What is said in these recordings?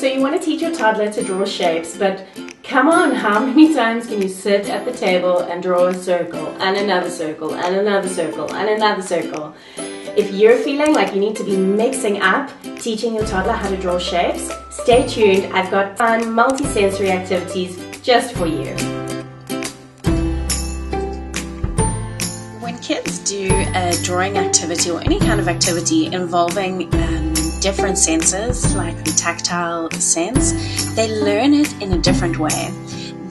So you want to teach your toddler to draw shapes, but come on, how many times can you sit at the table and draw a circle and another circle and another circle and another circle? If you're feeling like you need to be mixing up teaching your toddler how to draw shapes, stay tuned. I've got fun multi-sensory activities just for you. When kids do a drawing activity or any kind of activity involving different senses, like the tactile sense, they learn it in a different way.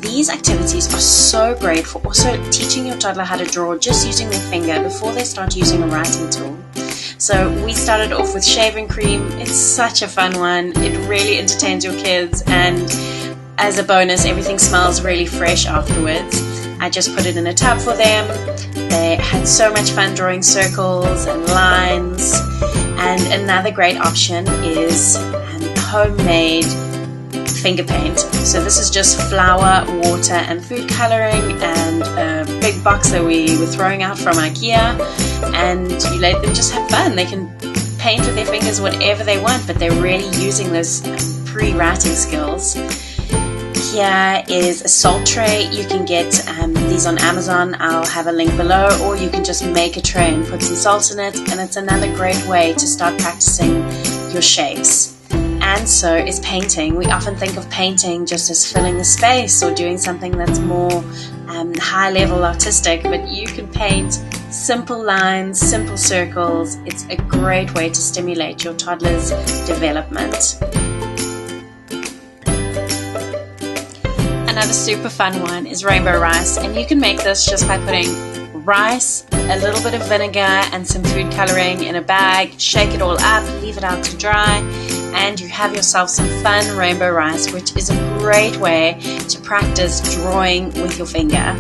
These activities are so great for also teaching your toddler how to draw just using their finger before they start using a writing tool. So we started off with shaving cream. It's such a fun one. It really entertains your kids, and as a bonus, everything smells really fresh afterwards. I just put it in a tub for them. They had so much fun drawing circles and lines. And another great option is homemade finger paint. So this is just flour, water and food coloring and a big box that we were throwing out from IKEA, and you let them just have fun. They can paint with their fingers whatever they want, but they're really using those pre-writing skills. Here is a salt tray. You can get these on Amazon. I'll have a link below, or you can just make a tray and put some salt in it, and it's another great way to start practicing your shapes. And so is painting. We often think of painting just as filling the space or doing something that's more high-level artistic, but you can paint simple lines, simple circles. It's a great way to stimulate your toddler's development. Another super fun one is rainbow rice, and you can make this just by putting rice, a little bit of vinegar and some food coloring in a bag, shake it all up, leave it out to dry, and you have yourself some fun rainbow rice, which is a great way to practice drawing with your finger.